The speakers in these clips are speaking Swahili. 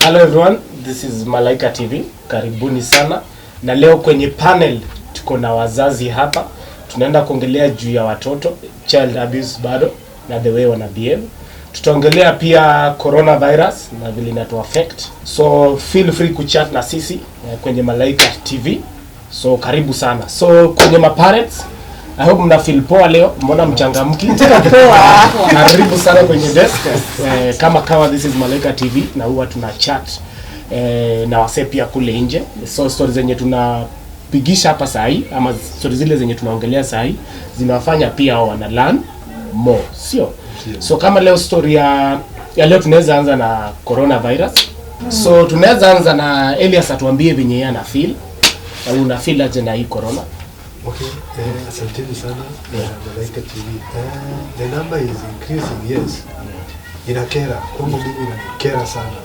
Hello everyone, this is Malaika TV. Karibuni sana. Na leo kwenye panel tuko na wazazi hapa. Tunaenda kuongelea juu ya watoto, child abuse bado na the way wana behave. Tutaongelea pia coronavirus na vile inatu affect. So feel free kuchat na sisi kwenye Malaika TV. So karibu sana. So kwenye parents, I hope mna feel poa leo. Mbona mchangamki? Poa. Karibu sana kwenye desk. Kama kawa, this is Malaika TV na huwa tuna chat na wase pia kule nje. So stories zenye tunapigisha hapa sahi ama stories zile zenye tunaongelea sahi zinawafanya pia hao wana learn more, sio? So kama leo story ya leo tunaweza anza na coronavirus. So tunaweza anza na Elias atuambie venye yeye ana feel au una feel aje na hii corona. Okay, asanteni sana Malaika TV. The number is increasing, yes. Inakera, kwangu mimi inakera sana.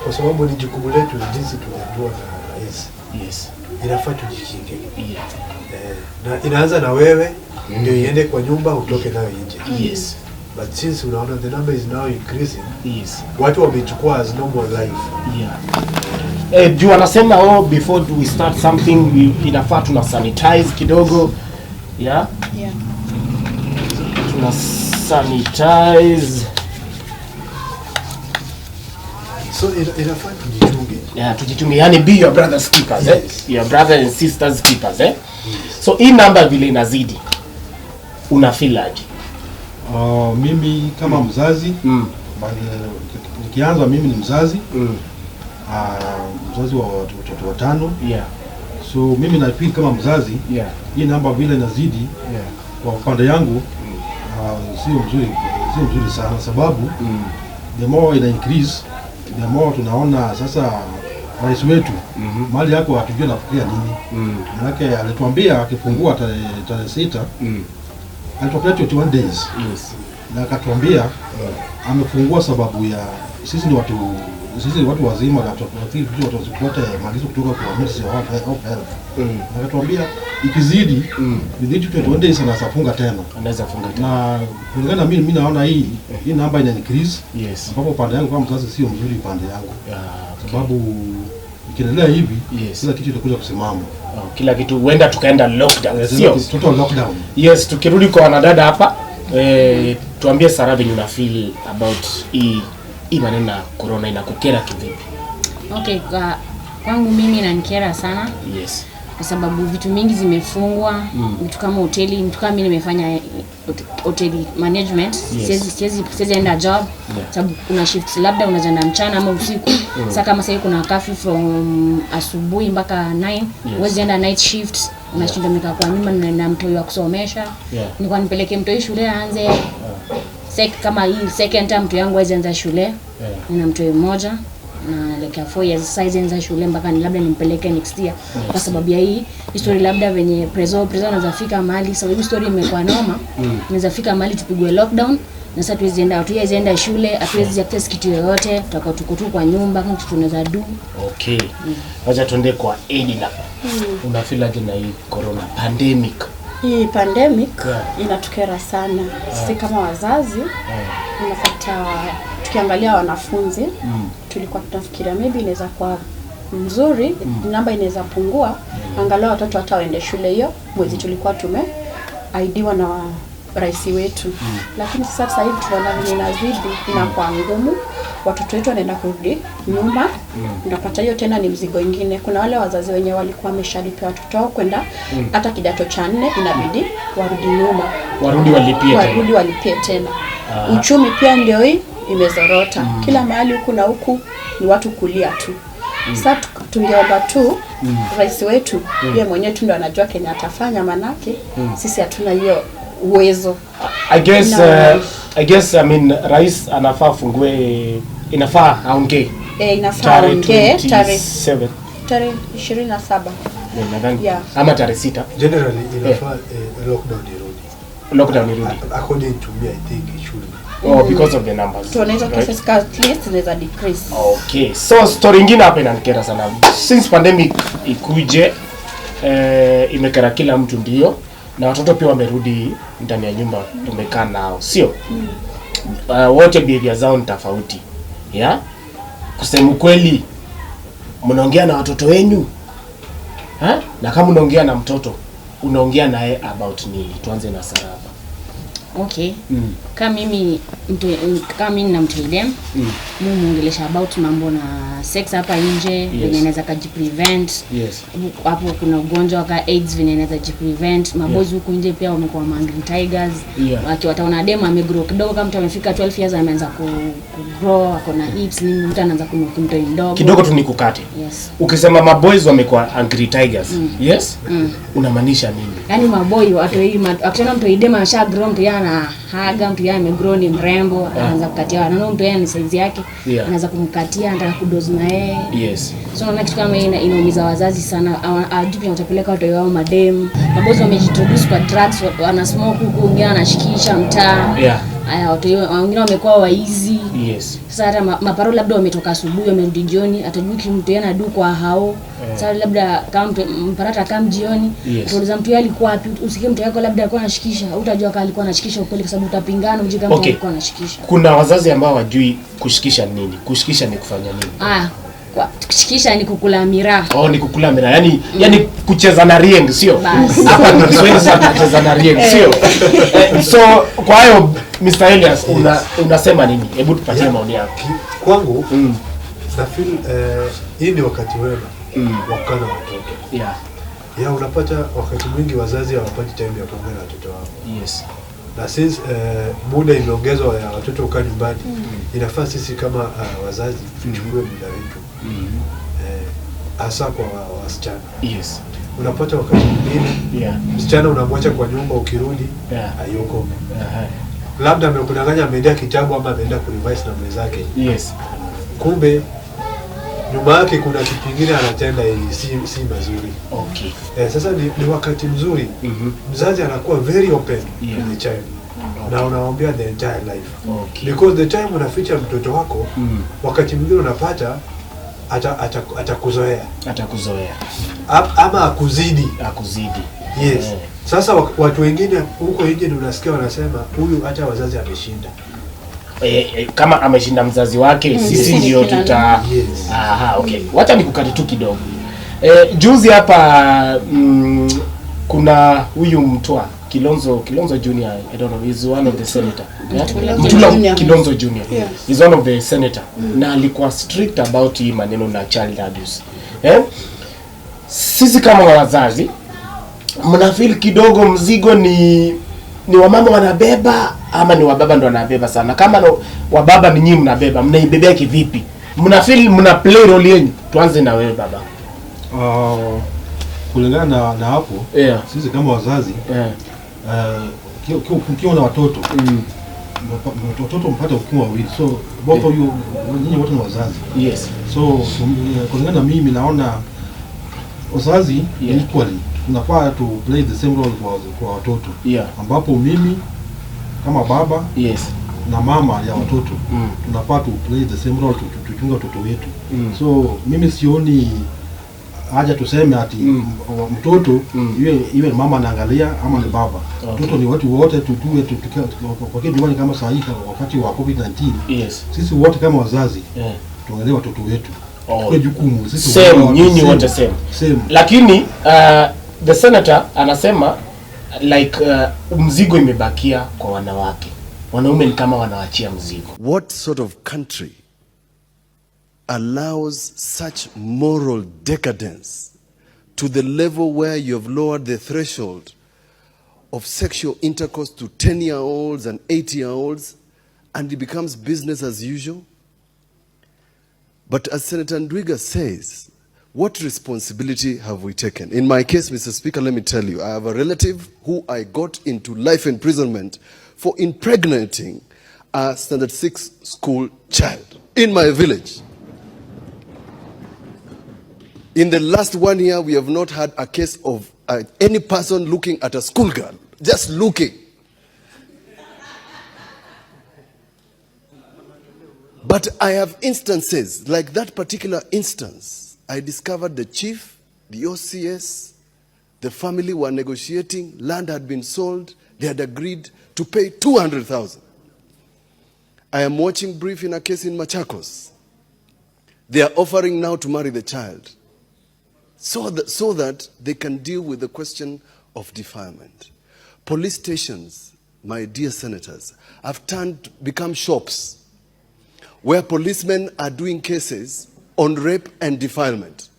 Kwa sababu ni jukumu letu jinsi tunaambiwa na rais. Yes. Inafaa tujikinge. Na inaanza na wewe ndio iende kwa nyumba utoke nayo nje. Yes. But since unaona the number is now increasing, Yes. watu wamechukua as normal life. Yeah. Do you wanasema before we start something inafaa tuna sanitize kidogo. Yeah? Yeah. Tuna sanitize. So inafaa tujichunge. Yeah, tujichunge. Yani be your brother's keepers, yes. Your brother and sisters keepers, Yes. So hii number vile inazidi, una feel aje? Mimi kama mzazi, nikianza mimi ni mzazi. Mzazi wa watoto watano. Yeah. So mimi na feel kama mzazi, Yeah. hii namba vile inazidi, Yeah. kwa upande yangu sio mzuri sana, sababu the more ina increase, the more tunaona sasa rais wetu mali yako hatujui nafikiria nini. Maana alituambia akifungua tarehe 6 alituambia 21 days. Yes. Na akatuambia amefungua sababu ya sisi watu wazima na watu wasipate maagizo kutoka kwa Ministry of Health. Na akatuambia ikizidi within 21 days anafunga tena. Anaweza funga tena. Na kulingana mimi naona hii namba ina increase. Yes. Ambapo pande yangu kama mzazi sio mzuri pande yangu. Okay. Sababu ikiendelea hivi, yes, kila kitu kitakuja kusimama. Kila kitu huenda tukaenda lockdown. Sio total lockdown. Yes, tukirudi kwa wanadada hapa, tuambie Sarah venye una feel about hii maneno na corona inakukera kivipi? Okay, kwangu mimi inanikera sana. Yes. Kwa sababu vitu mingi zimefungwa, vitu kama hoteli, mtu kama mimi nimefanya hoteli management, siwezi enda job, sababu kuna shifts labda unaenda mchana ama usiku. Sasa kama sasa kuna curfew from asubuhi mpaka 9, huwezi enda night shift, unashinda mika kwa nyumba na mtoi wa kusomesha. Nilikuwa nipeleke mtoi shule aanze kama hii second term mtu yangu aanze shule. Nina mtoi mmoja na like 4 years size anza shule mpaka labda nimpeleke next year. Kwa sababu ya hii story labda venye prezo anaweza fika mahali sababu story imekuwa noma, inaweza fika mahali tupigwe lockdown na sasa hatuwezi enda shule, hatuwezi access kitu yoyote, tutakuwa tuko tu kwa nyumba kama kitu tunaweza do. Okay. Wacha tuende kwa Edina. Una feel aje na hii corona pandemic? Hii pandemic inatukera sana. Sisi kama wazazi unapata tukiangalia wanafunzi tulikuwa tunafikiria maybe inaweza kuwa mzuri, namba inaweza pungua, angalau watoto hata waende shule hiyo mwezi tulikuwa aidiwa na rais wetu. Lakini sasa hivi tunaona vile inazidi, inakuwa ngumu, watoto wetu wanaenda kurudi nyuma. Unapata hiyo tena ni mzigo mwingine. Kuna wale wazazi wenye walikuwa wameshalipia watoto wao kwenda hata kidato cha 4, inabidi warudi nyuma. Warudi walipie tena. Uchumi pia ndio hii imezorota. Kila mahali huku na huku ni watu kulia tu. Sasa tungeomba tu rais wetu yeye mwenyewe tu ndo anajua Kenya atafanya, manake sisi hatuna hiyo uwezo. I guess rais anafaa fungue, inafaa aongee. Inafaa aongee tarehe 27. Ama tarehe 6. Generally inafaa lockdown irudi. According to me, I think it should be. Because of the numbers. Tunaweza cases at least zinaweza decrease. Okay. So story nyingine hapa inanikera sana. Since pandemic ikuje, imekera kila mtu ndio. Na watoto pia wamerudi ndani ya nyumba tumekaa nao, sio? Wote behavior zao ni tofauti. Yeah? kusema kweli mnaongea na watoto wenyu? Na kama unaongea na mtoto, unaongea naye about nini? Tuanze na Saraba. Okay. Kama mimi na mtu dem, mimi muongelesha about mambo na sex hapa nje, venye inaweza kujiprevent. Yes. Hapo kuna ugonjwa ka AIDS venye inaweza kujiprevent. Maboys huko nje pia wamekuwa Angry Tigers. Wataona dem amegrow kidogo, kama mtu amefika 12 years ameanza kugrow, ako na hips, ni mtu anaanza kunuka mtoi ndogo. Kidogo tu nikukate. Yes. Ukisema maboys wamekuwa Angry Tigers. Yes? Unamaanisha nini? Yaani maboy watu hii akiona mtu dem asha grow, mtu yana haga, mtu yeye amegrow, ni mrembo, anaanza kukatia. Anaona mtu yeye ni size yake, anaanza kumkatia, anataka kudoze na yeye. Yes. So naona kitu kama inaumiza wazazi sana. Ajupi watapeleka watu wao madem. Mabozi wamejintroduce kwa drugs, wana smoke huko, wengine wanashikisha mtaa. Haya watu wengine wamekuwa waizi. Yes. Sasa hata maparo labda wametoka asubuhi wamerudi jioni, atajui mtu yana du kwa hao. Sasa labda kama mparata kama jioni, tuuliza mtu yeye alikuwa wapi, usikie mtu yako labda alikuwa anashikisha, utajua kama alikuwa anashikisha ukweli, kwa sababu utapingana uje kama alikuwa anashikisha. Kuna wazazi ambao wajui kushikisha nini. Kushikisha ni kufanya nini? Kushikisha ni kukula miraa. Ni kukula miraa. Yaani kucheza na rieng, sio? Hapa ndio Kiswahili sana, kucheza na rieng, sio? So kwa hiyo Mr. Elias unasema nini? Hebu tupatie maoni yako. Kwangu na feel hii ni wakati wema wakana watoto. Unapata wakati mwingi wazazi hawapati time ya kuongea na watoto wao. Yes. Na since muda imeongezwa ya watoto kukaa nyumbani, inafaa sisi kama wazazi tuchukue muda wetu. Hasa kwa wasichana. Yes. Unapata wakati mwingine msichana unamwacha kwa nyumba, ukirudi hayuko. Labda amekudanganya ameendea kitabu ama ameenda kurevise na mwenzake. Yes. Kumbe nyuma yake kuna kitu kingine anatenda ili si mazuri. Okay. Sasa ni wakati mzuri. Mzazi anakuwa very open with the child. Na unaombea the entire life. Okay. Because the time unaficha mtoto wako, wakati mwingine unapata atakuzoea. Ama akuzidi. Yes. Sasa watu wengine huko nje unasikia wanasema huyu hata wazazi ameshinda. Kama ameshinda mzazi wake, sisi ndio tuta. Okay. Wacha nikukate tu kidogo. Juzi hapa kuna huyu mtwa Kilonzo Junior, I don't know, is one of the senator. Kilonzo Junior. Is one of the senator. Na alikuwa strict about hii maneno na child abuse. Sisi kama wazazi mnafeel kidogo mzigo ni wamama wanabeba ama ni wababa ndo wanabeba sana? Kama wababa ni nyinyi mnabeba, mnaibebea kivipi? Mnafeel mna play role yenu? Tuanze na wewe baba. Kulingana na hapo, sisi kama wazazi ukiwa na watoto watoto mpata hukumu wawili, so both of you nyinyi wote ni wazazi. Yes. So kulingana na mimi naona wazazi equally tunafaa to play the same role kwa watoto. Ambapo mimi kama baba na mama ya watoto tunafaa to play the same role tuchunga watoto wetu. So mimi sioni haja tuseme ati mtoto iwe mama anaangalia ama ni baba. Mtoto ni watu wote tutue kwa kitu nyumbani kama saa hii wakati wa COVID-19. Sisi wote kama wazazi tuangalie watoto wetu. Kwa jukumu sisi nyinyi wote same. Lakini the senator anasema like mzigo imebakia kwa wanawake. Wanaume ni kama wanawachia mzigo. What sort of country allows such moral decadence to the level where you have lowered the threshold of sexual intercourse to 10-year-olds and 8-year-olds, and it becomes business as usual? But as Senator Ndwiga says, what responsibility have we taken? In my case, Mr. Speaker, let me tell you, I have a relative who I got into life imprisonment for impregnating a standard 6 school child in my village. In the last 1 year, we have not had a case of any person looking at a schoolgirl, just looking. But I have instances, like that particular instance, I discovered the chief, the OCS, the family were negotiating, land had been sold, they had agreed to pay 200,000. I am watching brief in a case in Machakos. they are offering now to marry the child so that they can deal with the question of defilement. Police stations, my dear senators, have become shops where policemen are doing cases on rape and defilement.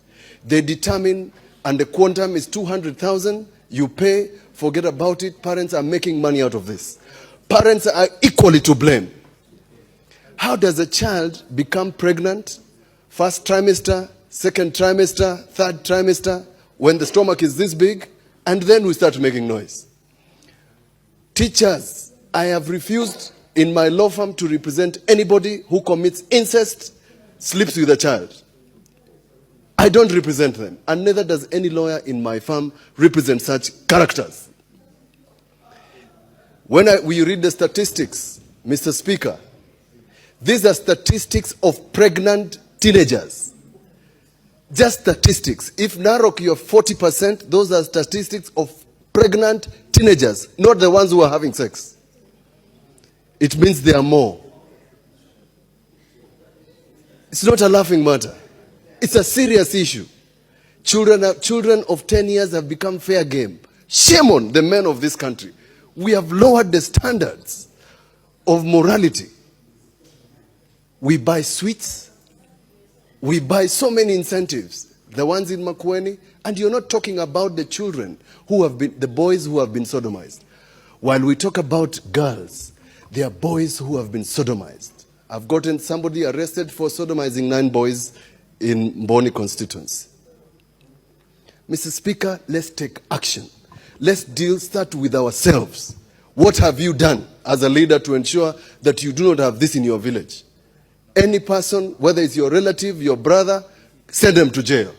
They determine, and the quantum is 200,000, you pay, forget about it. Parents are making money out of this. Parents are equally to blame. How does a child become pregnant? First trimester, second trimester, third trimester, when the stomach is this big, and then we start making noise. Teachers, I have refused in my law firm to represent anybody who commits incest, sleeps with a child. I don't represent them, and neither does any lawyer in my firm represent such characters. When we read the statistics, Mr. Speaker, these are statistics of pregnant teenagers. Just statistics. If Narok you have 40%, those are statistics of pregnant teenagers, not the ones who are having sex. It means there are more. It's not a laughing matter. It's a serious issue. Children of 10 years have become fair game. Shame on the men of this country. We have lowered the standards of morality. We buy sweets. We buy so many incentives. The ones in Makueni. And you're not talking about the children who have been, the boys who have been sodomized. While we talk about girls, there are boys who have been sodomized. I've gotten somebody arrested for sodomizing 9 boys in Boni constituency. Mr. Speaker, let's take action. Let's start with ourselves. What have you done as a leader to ensure that you do not have this in your village? Any person, whether it's your relative, your brother, send them to jail.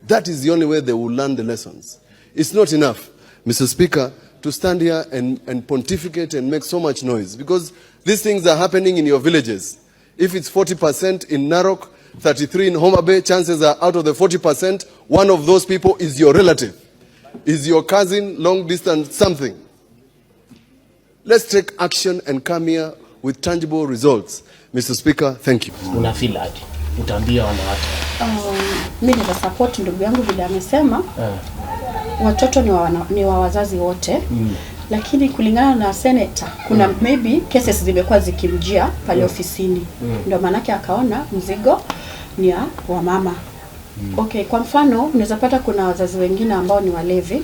That is the only way they will learn the lessons. It's not enough, Mr. Speaker, to stand here and pontificate and make so much noise, because these things are happening in your villages. If it's 40% in Narok, 33 in Homa Bay, chances are out of the 40%, one of those people is your relative, is your cousin, long distance, something. Let's take action and come here with tangible results. Mr. Speaker, thank you. Unafeel aje? Utaambia wanawake. Mimi naweza support ndugu yangu vile amesema. Watoto ni wa wazazi wote. Lakini kulingana na senator kuna maybe cases zimekuwa zikimjia pale ofisini. Ndio maana yake akaona mzigo ni ya wa mama. Okay, kwa mfano unaweza pata kuna wazazi wengine ambao ni walevi.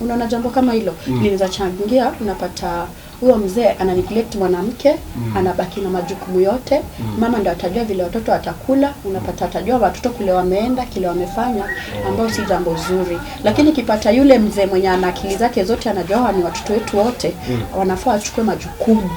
Unaona jambo kama hilo linaweza changia, unapata huyo mzee ana neglect mwanamke, anabaki na majukumu yote. Mama ndio atajua vile watoto watakula, unapata atajua watoto kule wameenda, kile wamefanya, ambao si jambo zuri. Lakini kipata yule mzee mwenye ana akili zake zote, anajua ni watoto wetu wote, wanafaa wachukue majukumu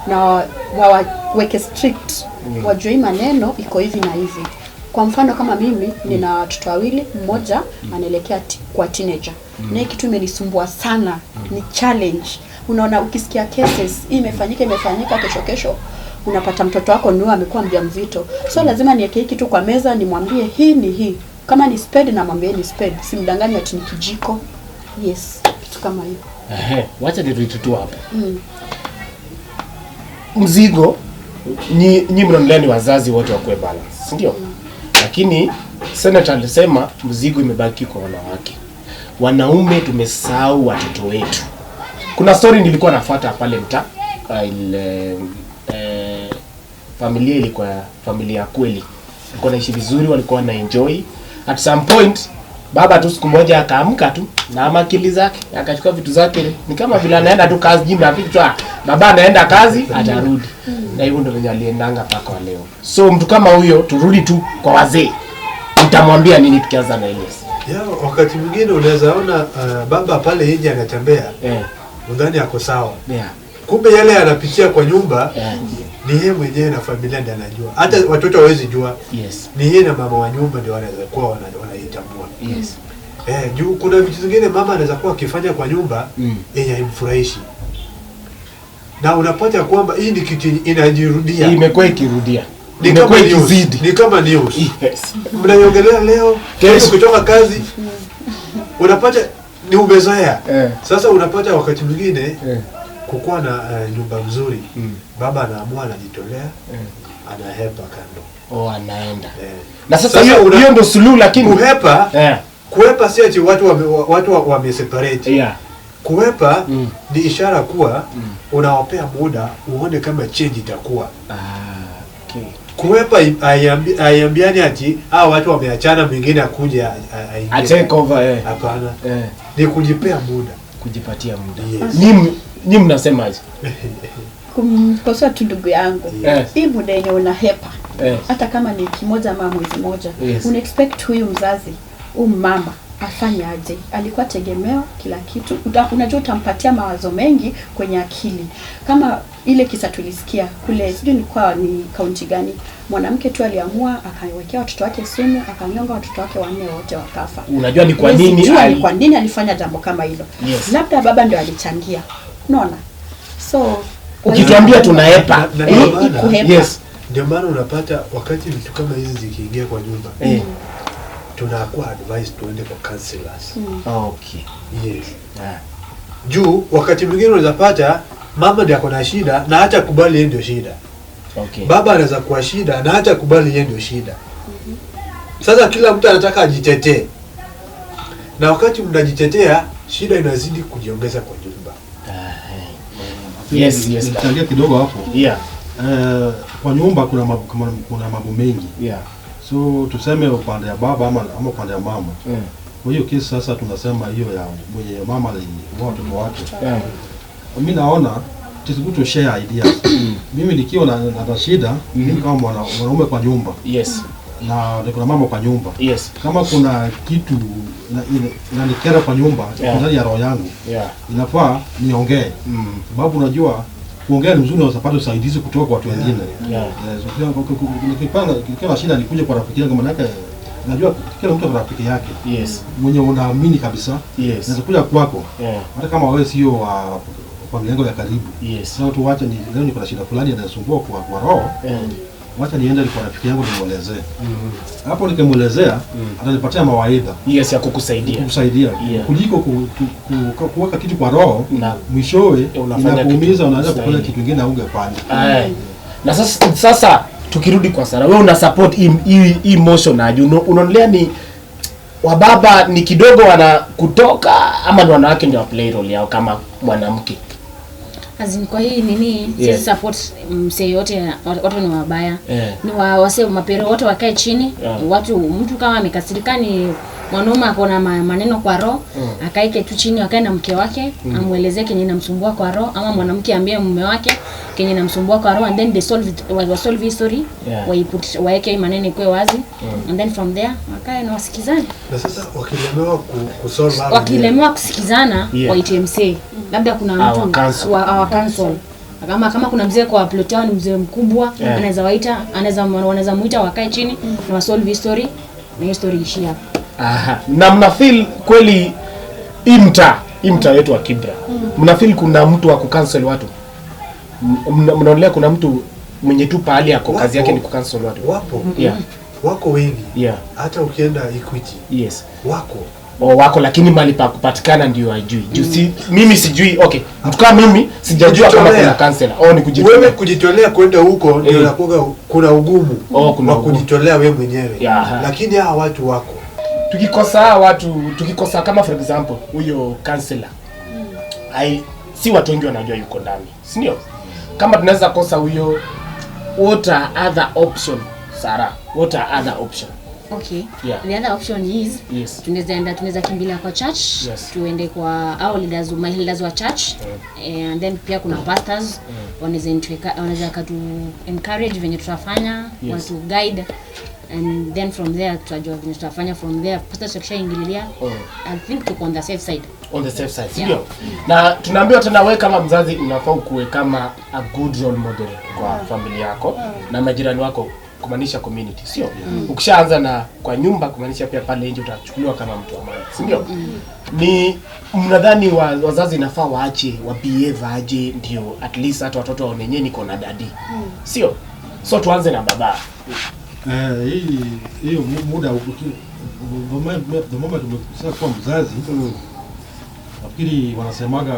na waweke strict, wajue maneno iko hivi na hivi. Kwa mfano kama mimi nina watoto wawili, mmoja anaelekea kwa teenager. Na kitu imenisumbua sana ni challenge. Unaona ukisikia cases imefanyika kesho unapata mtoto wako ndio amekuwa mjamzito. So lazima niweke kitu kwa meza, nimwambie hii ni hii. Kama ni spade na mwambie ni spade. Simdanganye ati ni kijiko. Yes, kitu kama hiyo. Wacha nirudi hapa. Mzigo ni mnaonelea ni wazazi wote wakue balance, ndio? Lakini senator alisema mzigo imebaki kwa wanawake. Wanaume tumesahau watoto wetu. Kuna story nilikuwa nafuata pale mtaa, familia ilikuwa familia kweli. Walikuwa naishi vizuri, walikuwa na enjoy. At some point baba tu siku moja akaamka tu na akili zake, akachukua vitu zake, ni kama vile anaenda tu kazi jini na vitu. Baba anaenda kazi, atarudi. Na hivyo ndio venye aliendanga paka leo. So mtu kama huyo turudi tu kwa wazee. Mtamwambia nini tukianza na Elias? Wakati mwingine unaweza ona baba pale nje anatembea. Undani yako sawa. Kumbe yale anapitia kwa nyumba ni yeye mwenyewe na familia ndiye anajua. Hata watoto hawezi jua. Ni yeye na mama wa nyumba ndio wanaweza kuwa wanaitambua. Juu kuna vitu vingine mama anaweza kuwa akifanya kwa nyumba yenye haimfurahishi. Na unapata kwamba hii ni kitu inajirudia. Hii imekuwa ikirudia. Ni kama news. Mnaiongelea leo, kesho kutoka kazi. Unapata ni umezoea. Sasa unapata wakati mwingine kukuwa na nyumba mzuri, baba anaamua anajitolea, anahepa kando. Anaenda. Na sasa hiyo ndio suluhu, lakini kuhepa si ati watu wameseparate. Kuhepa ni ishara kuwa unawapea muda uone kama change itakuwa. Kuhepa haiambiani ati watu wameachana, mwingine akuja take over. Hapana. Ni kujipea muda, kujipatia muda. Ni mnasemaje? Kumkosoa tu ndugu yangu. Hii muda yenye unahepa. Hata kama ni wiki moja ama mwezi moja, una expect huyu mzazi, mama afanye aje? Alikuwa tegemeo kila kitu. Unajua utampatia mawazo mengi kwenye akili. Kama ile kisa tulisikia kule, sijui ni kaunti gani, mwanamke tu aliamua akawekea watoto wake sumu, akanyonga watoto wake 4 wote wakafa. Unajua ni kwa nini? Kwa nini alifanya jambo kama hilo? Labda baba ndio alichangia. Unaona? So ukituambia tunaepa, ndio maana unapata wakati vitu kama hizi zikiingia kwa nyumba, tunakuwa advice tuende kwa counselors. Yes. Juu wakati mwingine unaweza pata mama ndiye akona shida na hata kubali yeye ndio shida. Baba anaweza kuwa shida na hata kubali yeye ndio shida. Sasa kila mtu anataka ajitetee. Na wakati mnajitetea, shida inazidi kujiongeza kwa nyumba. Nitaangalia kidogo hapo. Kwa nyumba kuna mambo mengi. So tuseme upande ya baba ama upande ya mama. Kwa hiyo kesi sasa tunasema hiyo ya mwenye mama aliua watoto wake. Mimi naona it is good to share ideas. Mimi nikiwa na shida, mimi kama mwanaume kwa nyumba. Na kuna mama kwa nyumba. Kama kuna kitu inanikera kwa nyumba, ndani ya roho yangu, inafaa niongee. Sababu unajua kuongea ni mzuri, unapata usaidizi kutoka kwa watu wengine. Nikiwa na shida nikuja kwa rafiki yangu, maana yake najua kila mtu ana rafiki yake. Mwenye unaamini kabisa. Naweza kuja kwako. Hata kama wewe sio wa familia yangu ya karibu. Sasa tuache leo niko na shida fulani inasumbua kwa roho. Wacha niende kwa rafiki yangu nimuelezee. Hapo nikimuelezea atanipatia mawaidha. Ya kukusaidia. Kuliko kuweka kitu kwa roho na mwishowe inakuumiza, unaanza kufanya kitu kingine ungefanya. Na sasa tukirudi kwa Sara, wewe una support hii emotion aje? Unaonelea ni wababa ni kidogo wana kutoka ama ni wanawake ndio play role yao kama mwanamke? Kwa hii nini support msee yote, watu ni wabaya. Ni wase mapero wote wakae chini. Mtu kama amekasirika, ni mwanaume akona maneno kwa roho, akaike tu chini, akae na mke wake, amuelezee kenye inamsumbua kwa roho, ama mwanamke ambie mume wake kenye inamsumbua kwa roho, and then they solve history. Waeke maneno kwa wazi, and then from there wakae na wasikizane. Na sasa wakilemewa kusolve, wakilemewa kusikizana, waite msee. Labda kuna mtu wa council. Kama kuna mzee kwa plot yao, ni mzee mkubwa, anaweza muita wakae chini na wasolve history, na history ishi hapo. Na mna feel kweli imta yetu wa Kibra, mna feel kuna mtu wa kucancel watu? Mnaonelea kuna mtu mwenye tu pahali yako kazi yake ni kucancel watu? Wapo. Wako wengi. Hata ukienda Equity. Wako, lakini mali pa kupatikana ndio hajui. Mimi sijui. Mtu kama mimi sijajua kama kuna cancel. Ni kujitolea. Wewe kujitolea kwenda huko ndio unakuwa kuna ugumu wa kujitolea wewe mwenyewe. Lakini hawa watu wako. Tukikosa kama for example huyo counselor. Si watu wengi wanajua yuko ndani. Si ndio? Kama tunaweza kosa huyo, what are other option, Sara? What are other option? The other option is tunaweza kimbilia kwa church, tuende kwa my leaders wa church, and then pia kuna pastors wanaweza katu encourage venye tutafanya, watu guide, and then from there tutajua venye tutafanya from there. Pastors wakishaingililia, I think tuko on the safe side. Sio? Na tunaambiwa tena wewe kama mzazi unafaa kuwe kama a good role model kwa familia yako na majirani wako, kumaanisha community, sio? Ukishaanza na kwa nyumba, kumaanisha pia pale nje utachukuliwa kama mtu wa maana, si ndio? Ni mnadhani wazazi nafaa waache behave aje ndio at least hata watoto waonenye niko na dadi, sio? So tuanze na baba. Hiyo muda the moment tumesema kwa mzazi, nafikiri wanasemaga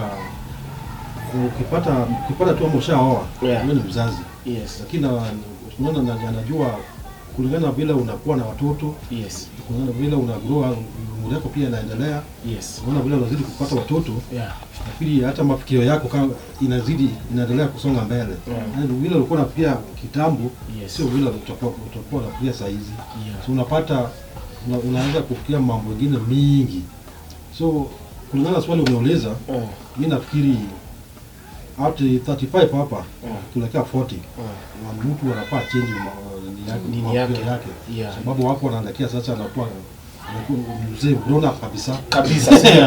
ukipata tu umeshaoa, Yeah. wewe ni mzazi. Yes. Lakini unaona anajua kulingana na vile unakuwa na watoto, Yes. kulingana na vile una grow, umri wako pia inaendelea. Yes. Unaona vile unazidi kupata watoto, Yeah. nafikiri hata mafikio yako kama inaendelea kusonga mbele. Yaani vile ulikuwa unafikia kitambo, Yes. sio vile utakuwa unafikia saa hizi. Yeah. So unapata unaweza kufikia mambo mengine mingi. So kulingana na swali umeuliza, mimi nafikiri out 35 hapa tunaelekea 40. Na mtu anafaa change Nini yake. Yeah. Sababu wako wanaelekea sasa anakuwa mzee grown up kabisa.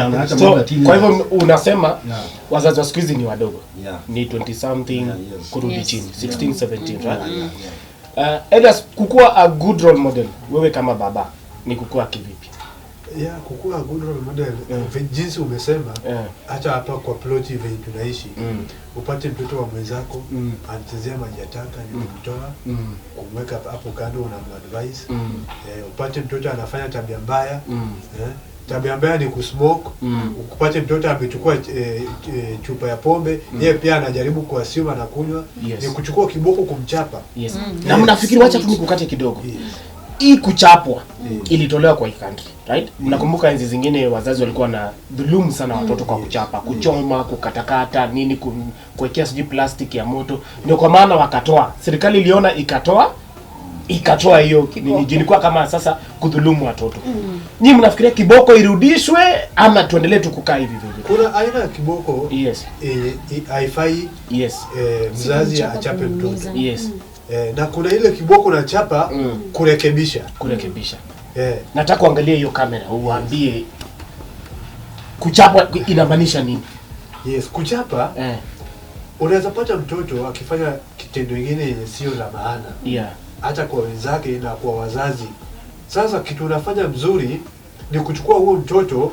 Anaacha So, mambo ya teenage. kwa hivyo unasema Yeah. wazazi wa siku hizi ni wadogo. Yeah. Ni 20 something Yeah, yes. kurudi Yes. chini, 16, 17, right? Yeah. Elias, kukuwa a good role model, wewe kama baba, ni kukuwa kivipi? Yeah, kukua good role model jinsi umesema, hata hapa kwa ploti venye tunaishi, upate mtoto wa mwenzako anachezea maji ya taka, ni kumtoa kumweka hapo kando, unamadvise. Upate mtoto anafanya tabia mbaya, tabia mbaya ni kusmoke. Ukupate mtoto amechukua chupa ya pombe, yeye pia anajaribu kuassume anakunywa, ni kuchukua kiboko kumchapa. Yes. Na mnafikiri, wacha tu nikukate kidogo. Hii kuchapwa ilitolewa kwa hii country, right? Mnakumbuka enzi zingine wazazi walikuwa na dhulumu sana watoto kwa kuchapa, kuchoma, kukatakata, nini, kuwekea sijui plastic ya moto. Ndio kwa maana wakatoa. Serikali iliona ikatoa hiyo nini, ilikuwa kama sasa kudhulumu watoto. Nyinyi mnafikiria kiboko irudishwe ama tuendelee tu kukaa hivi hivi? Kuna aina ya kiboko Yes. haifai Yes. mzazi achape mtoto. Yes. Na kuna ile kiboko na chapa kurekebisha. Nataka uangalie hiyo kamera uambie kuchapa inamaanisha nini? Yes, kuchapa unaweza pata mtoto akifanya kitendo kingine yenye sio la maana. Yeah. Hata kwa wenzake na kwa wazazi. Sasa kitu unafanya mzuri ni kuchukua huo mtoto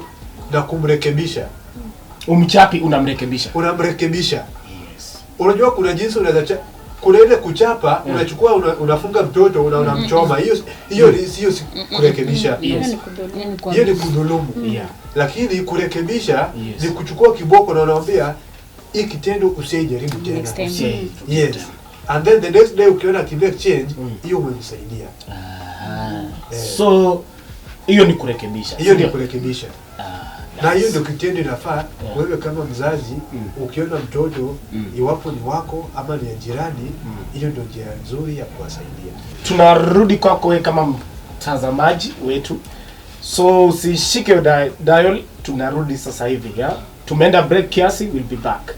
na kumrekebisha. Umchapi unamrekebisha. Yes. Unajua kuna jinsi unaweza kuna ile kuchapa, unachukua unafunga mtoto unamchoma. Hiyo sio kurekebisha. Yes. Hiyo ni kudhulumu. Yeah. Lakini kurekebisha ni kuchukua kiboko na unaambia hii kitendo usijaribu tena. Yes. And then the next day ukiona kibek change, hiyo umemsaidia. So hiyo ni kurekebisha. Na hiyo ndio kitendo inafaa. Wewe kama mzazi ukiona mtoto iwapo ni wako ama ni jirani, hiyo ndio njia nzuri ya kuwasaidia. Tunarudi kwako wewe kama mtazamaji wetu. So usishike dial, tunarudi sasa hivi, yeah? Tumeenda break kiasi, we'll be back.